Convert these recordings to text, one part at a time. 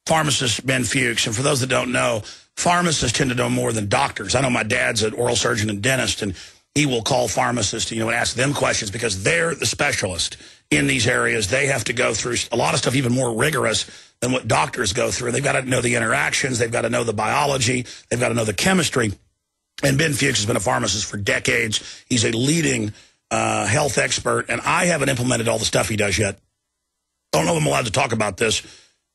pharmacist Ben Fuchs. And for those that don't know, pharmacists tend to know more than doctors. I know my dad's an oral surgeon and dentist, and he will call pharmacists, and ask them questions because they're the specialist in these areas. They have to go through a lot of stuff even more rigorous than what doctors go through. They've got to know the interactions. They've got to know the biology. They've got to know the chemistry. And Ben Fuchs has been a pharmacist for decades. He's a leading health expert, and I haven't implemented all the stuff he does yet. Don't know if I'm allowed to talk about this,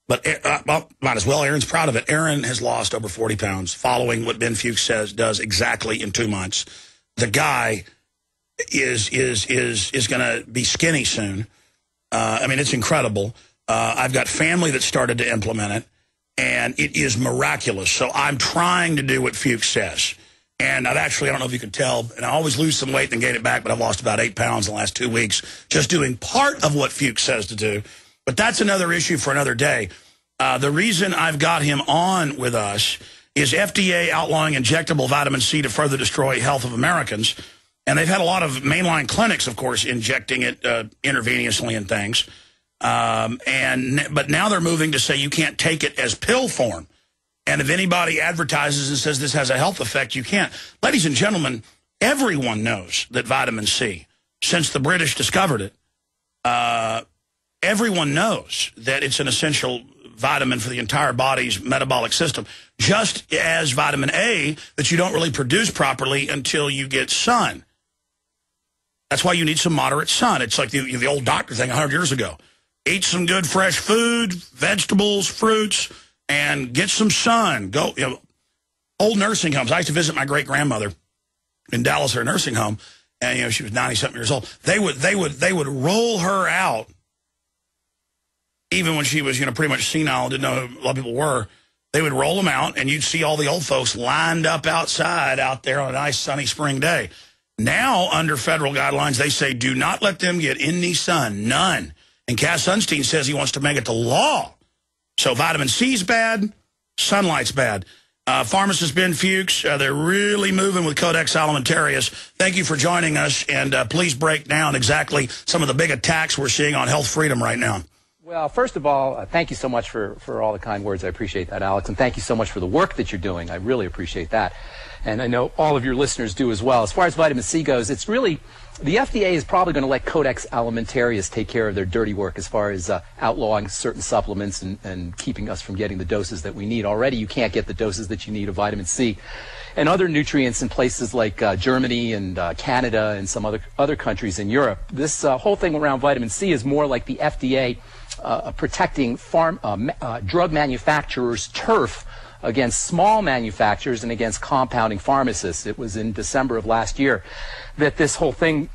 but well, might as well. Aaron's proud of it. Aaron has lost over 40 pounds following what Ben Fuchs does exactly in 2 months. The guy is going to be skinny soon. I mean, it's incredible. I've got family that started to implement it, and it is miraculous. So I'm trying to do what Fuchs says. And I don't know if you can tell, and I always lose some weight and gain it back, but I've lost about 8 pounds in the last 2 weeks just doing part of what Fuchs says to do. But that's another issue for another day. The reason I've got him on with us is FDA outlawing injectable vitamin C to further destroy health of Americans. And they've had a lot of mainline clinics, of course, injecting it intravenously and things. But now they're moving to say you can't take it as pill form. And if anybody advertises and says this has a health effect, you can't. Ladies and gentlemen, everyone knows that vitamin C, since the British discovered it, everyone knows that it's an essential vitamin for the entire body's metabolic system, just as vitamin A that you don't really produce properly until you get sun. That's why you need some moderate sun. It's like the old doctor thing 100 years ago. Eat some good fresh food, vegetables, fruits, and get some sun. Go, old nursing homes. I used to visit my great-grandmother in Dallas, her nursing home, and she was 90-something years old. They would roll her out, even when she was pretty much senile, didn't know who a lot of people were. They would roll them out, and you'd see all the old folks lined up outside out there on a nice sunny spring day. Now, under federal guidelines, they say do not let them get any sun, none. And Cass Sunstein says he wants to make it the law. So vitamin C's bad, sunlight's bad. Pharmacist Ben Fuchs, they're really moving with Codex Alimentarius. Thank you for joining us, and please break down exactly some of the big attacks we're seeing on health freedom right now. Well, first of all, thank you so much for all the kind words. I appreciate that, Alex. And thank you so much for the work that you're doing. I really appreciate that. And I know all of your listeners do as well. As far as vitamin C goes, it's really, the FDA is probably going to let Codex Alimentarius take care of their dirty work as far as outlawing certain supplements and keeping us from getting the doses that we need. Already, you can't get the doses that you need of vitamin C and other nutrients in places like Germany and Canada and some other countries in Europe. This whole thing around vitamin C is more like the FDA protecting drug manufacturers' turf against small manufacturers and against compounding pharmacists. It was in December of last year that this whole thing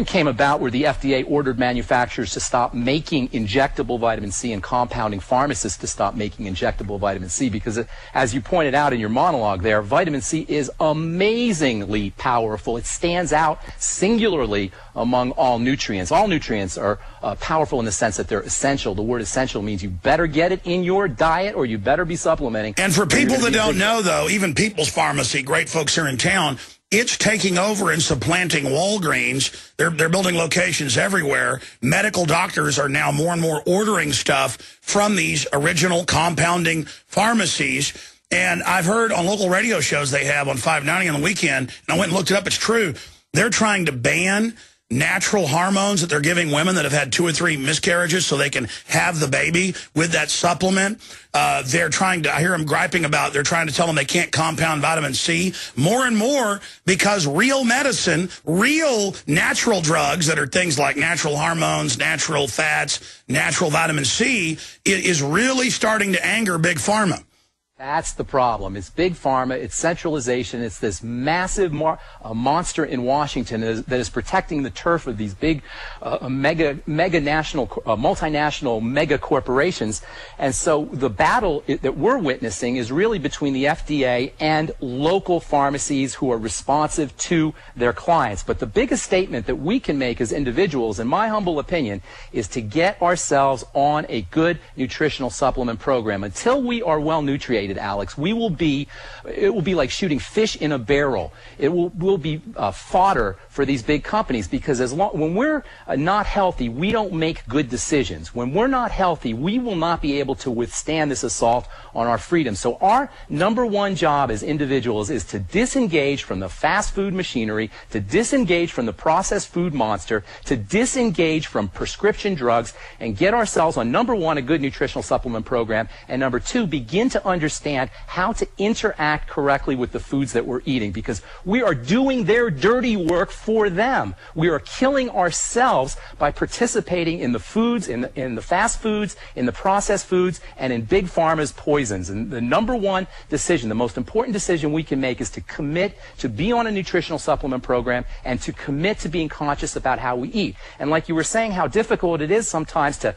came about, where the FDA ordered manufacturers to stop making injectable vitamin C and compounding pharmacists to stop making injectable vitamin C, because as you pointed out in your monologue there, vitamin C is amazingly powerful. It stands out singularly among all nutrients. All nutrients are powerful in the sense that they're essential. The word essential means you better get it in your diet or you better be supplementing. And for people that don't know, though, even People's Pharmacy, great folks here in town, it's taking over and supplanting Walgreens. They're building locations everywhere. Medical doctors are now more and more ordering stuff from these original compounding pharmacies. And I've heard on local radio shows they have on 590 on the weekend, and I went and looked it up, it's true, they're trying to ban natural hormones that they're giving women that have had 2 or 3 miscarriages so they can have the baby with that supplement. They're trying to, I hear them griping about, they're trying to tell them they can't compound vitamin C more and more, because real medicine, real natural drugs that are things like natural hormones, natural fats, natural vitamin C is really starting to anger Big Pharma. That's the problem. It's Big Pharma, it's centralization, it's this massive monster in Washington that is protecting the turf of these big multinational mega corporations. And so the battle that we're witnessing is really between the FDA and local pharmacies who are responsive to their clients. But the biggest statement that we can make as individuals, in my humble opinion, is to get ourselves on a good nutritional supplement program. Until we are well nutriated, depleted, Alex, it will be like shooting fish in a barrel. It will be fodder for these big companies, because when we're not healthy, we don't make good decisions. When we're not healthy, we will not be able to withstand this assault on our freedom. So our number one job as individuals is to disengage from the fast food machinery, to disengage from the processed food monster, to disengage from prescription drugs, and get ourselves on, number one, a good nutritional supplement program, and number two, begin to understand how to interact correctly with the foods that we're eating, because we are doing their dirty work for them. We are killing ourselves by participating in the foods, in the fast foods, in the processed foods, and in big pharma's poisons. And the number one decision, the most important decision we can make, is to commit to be on a nutritional supplement program and to commit to being conscious about how we eat. And like you were saying, how difficult it is sometimes to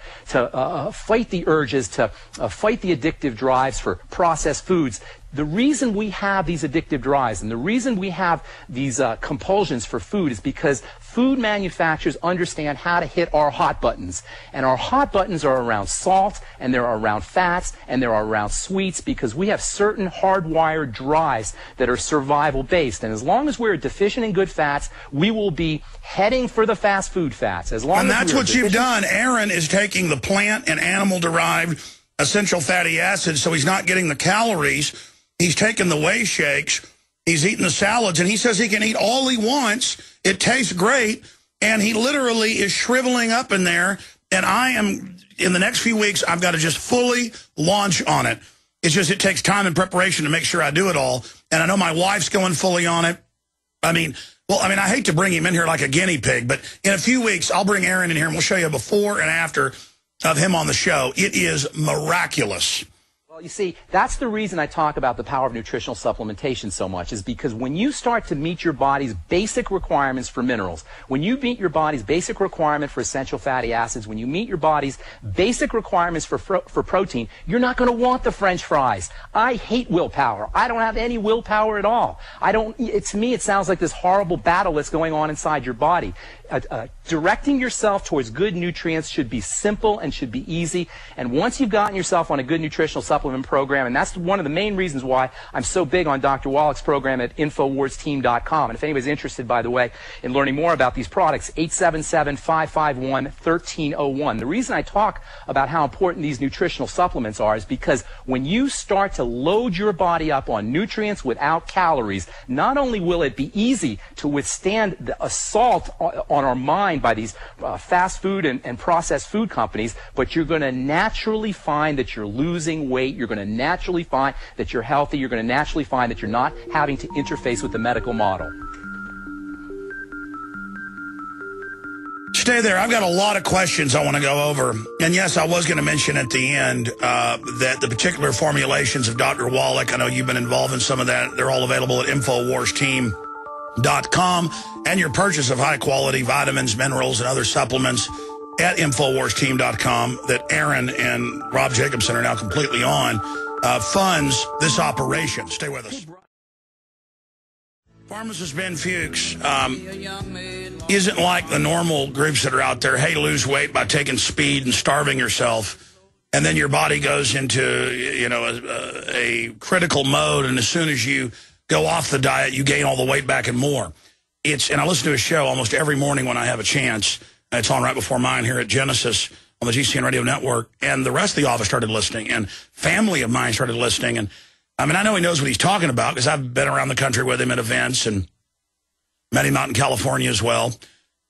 fight the urges, to fight the addictive drives for processed foods. The reason we have these addictive drives and the reason we have these compulsions for food is because food manufacturers understand how to hit our hot buttons. And our hot buttons are around salt, and they're around fats, and they're around sweets, because we have certain hardwired drives that are survival based. And as long as we're deficient in good fats, we will be heading for the fast food fats. And that's what you've done. Aaron is taking the plant and animal derived essential fatty acids, so he's not getting the calories. He's taking the whey shakes, he's eating the salads, and he says he can eat all he wants. It tastes great, and he literally is shriveling up in there. And I am, in the next few weeks, I've got to just fully launch on it. It's just, it takes time and preparation to make sure I do it all. And I know my wife's going fully on it. I mean, I hate to bring him in here like a guinea pig, but in a few weeks, I'll bring Aaron in here, and we'll show you a before and after of him on the show. It is miraculous. Well, you see, that's the reason I talk about the power of nutritional supplementation so much, is because when you start to meet your body's basic requirements for minerals, when you meet your body's basic requirement for essential fatty acids, when you meet your body's basic requirements for protein, you're not going to want the French fries. I hate willpower. I don't have any willpower at all. To me, it sounds like this horrible battle that's going on inside your body. Directing yourself towards good nutrients should be simple and should be easy. And once you've gotten yourself on a good nutritional supplement program, and that's one of the main reasons why I'm so big on Dr. Wallach's program at InfoWarsTeam.com. And if anybody's interested, by the way, in learning more about these products, 877-551-1301. The reason I talk about how important these nutritional supplements are is because when you start to load your body up on nutrients without calories, not only will it be easy to withstand the assault on our mind by these fast food and processed food companies, but you're going to naturally find that you're losing weight. You're going to naturally find that you're healthy. You're going to naturally find that you're not having to interface with the medical model. Stay there. I've got a lot of questions I want to go over. And yes, I was going to mention at the end that the particular formulations of Dr. Wallach, I know you've been involved in some of that. They're all available at InfoWarsTeam.com, and your purchase of high-quality vitamins, minerals, and other supplements at InfoWarsTeam.com that Aaron and Rob Jacobson are now completely on, funds this operation. Stay with us. Pharmacist Ben Fuchs isn't like the normal groups that are out there, hey, lose weight by taking speed and starving yourself, and then your body goes into, a critical mode, and as soon as you go off the diet, you gain all the weight back and more. And I listen to his show almost every morning when I have a chance. It's on right before mine here at Genesis on the GCN Radio Network. And the rest of the office started listening, and family of mine started listening. And I know he knows what he's talking about because I've been around the country with him at events and met him out in California as well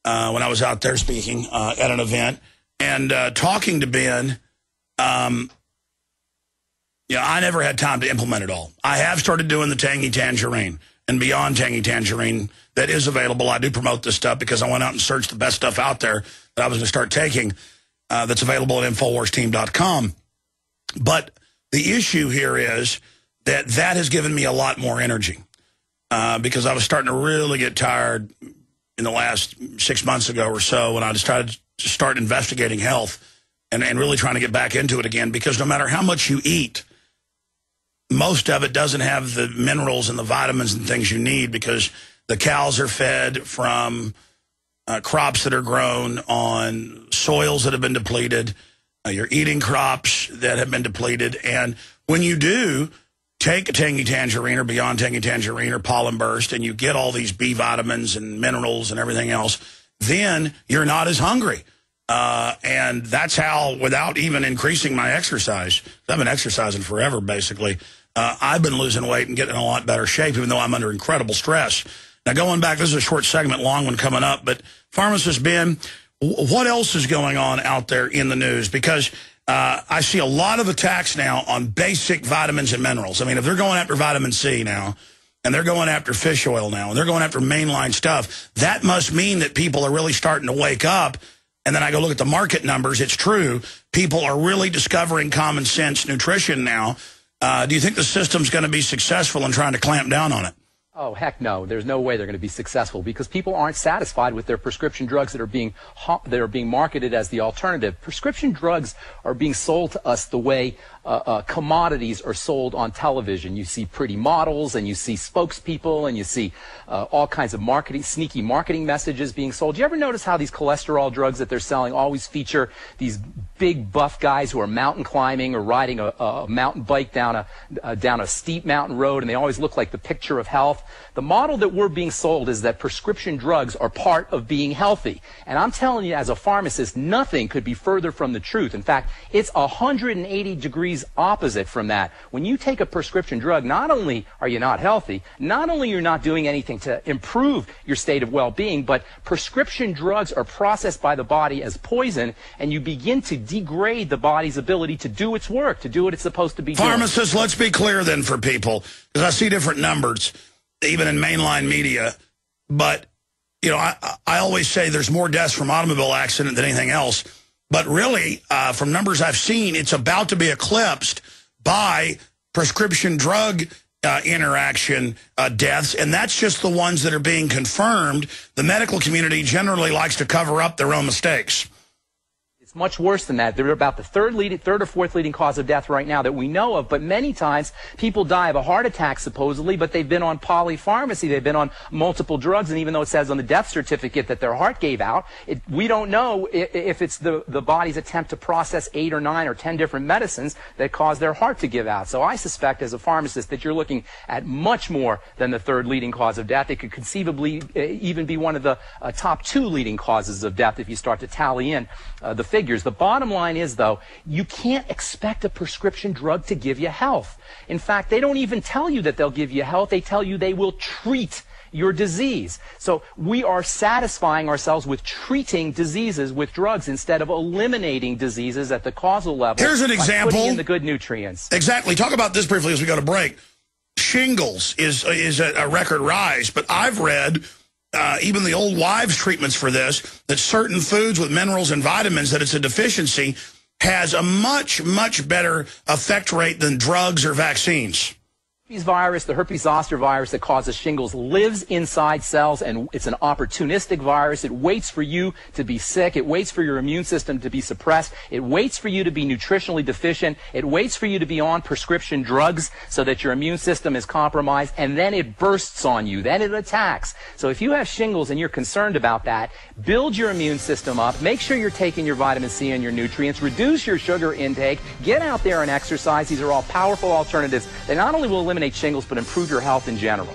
when I was out there speaking at an event. And talking to Ben, I never had time to implement it all. I have started doing the Tangy Tangerine and Beyond Tangy Tangerine that is available. I do promote this stuff because I went out and searched the best stuff out there that I was going to start taking that's available at InfoWarsTeam.com. But the issue here is that has given me a lot more energy because I was starting to really get tired in the last 6 months ago or so when I decided to start investigating health and really trying to get back into it again, because no matter how much you eat, most of it doesn't have the minerals and the vitamins and things you need because the cows are fed from crops that are grown on soils that have been depleted. You're eating crops that have been depleted. And when you do, take a Tangy Tangerine or Beyond Tangy Tangerine or Pollen Burst, and you get all these B vitamins and minerals and everything else, then you're not as hungry. And that's how, without even increasing my exercise, I've been exercising forever, basically, I've been losing weight and getting in a lot better shape, even though I'm under incredible stress. Now, going back, this is a short segment, long one coming up, but Pharmacist Ben, what else is going on out there in the news? Because I see a lot of attacks now on basic vitamins and minerals. I mean, if they're going after vitamin C now, and they're going after fish oil now, and they're going after mainline stuff, that must mean that people are really starting to wake up. And then I go look at the market numbers. It's true. People are really discovering common sense nutrition now. Do you think the system's going to be successful in trying to clamp down on it? Oh, heck no. There's no way they're going to be successful because people aren't satisfied with their prescription drugs that are being marketed as the alternative. Prescription drugs are being sold to us the way commodities are sold on television. You see pretty models, and you see spokespeople, and you see all kinds of sneaky marketing messages being sold. Do you ever notice how these cholesterol drugs that they're selling always feature these big buff guys who are mountain climbing or riding a mountain bike down a steep mountain road, and they always look like the picture of health? The model that we're being sold is that prescription drugs are part of being healthy. And I'm telling you, as a pharmacist, nothing could be further from the truth. In fact, it's 180 degrees opposite from that. When you take a prescription drug, not only are you not healthy, not only you're not doing anything to improve your state of well-being, but prescription drugs are processed by the body as poison, and you begin to degrade the body's ability to do its work, to do what it's supposed to be doing. Pharmacists, let's be clear then for people, because I see different numbers, even in mainline media. But, you know, I always say there's more deaths from automobile accident than anything else. But really, from numbers I've seen, it's about to be eclipsed by prescription drug interaction deaths, and that's just the ones that are being confirmed. The medical community generally likes to cover up their own mistakes. It's much worse than that. They're about the third or fourth leading cause of death right now that we know of, but many times people die of a heart attack supposedly, but they've been on polypharmacy, they've been on multiple drugs, and even though it says on the death certificate that their heart gave out, we don't know if it's the body's attempt to process 8 or 9 or 10 different medicines that cause their heart to give out. So I suspect as a pharmacist that you're looking at much more than the third leading cause of death. It could conceivably even be one of the top 2 leading causes of death if you start to tally in the figures. The bottom line is, though, you can't expect a prescription drug to give you health. In fact, they don't even tell you that they'll give you health. They tell you they will treat your disease. So we are satisfying ourselves with treating diseases with drugs instead of eliminating diseases at the causal level. Here's an example. Putting in the good nutrients. Exactly. Talk about this briefly as we go to break. Shingles is a record rise, but I've read even the old wives' treatments for this, that certain foods with minerals and vitamins, that it's a deficiency, has a much, much better effect rate than drugs or vaccines. Herpes virus, the herpes zoster virus that causes shingles, lives inside cells, and it's an opportunistic virus. It waits for you to be sick. It waits for your immune system to be suppressed. It waits for you to be nutritionally deficient. It waits for you to be on prescription drugs so that your immune system is compromised, and then it bursts on you. Then it attacks. So if you have shingles and you're concerned about that, build your immune system up. Make sure you're taking your vitamin C and your nutrients. Reduce your sugar intake. Get out there and exercise. These are all powerful alternatives. They not only will eliminate shingles, but improve your health in general.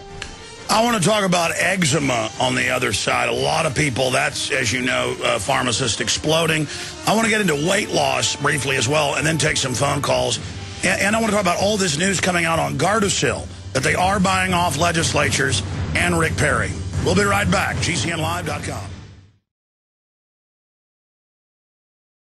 I want to talk about eczema on the other side. A lot of people, that's, as you know, pharmacists exploding. I want to get into weight loss briefly as well, and then take some phone calls. And I want to talk about all this news coming out on Gardasil, that they are buying off legislatures, and Rick Perry. We'll be right back. GCNlive.com.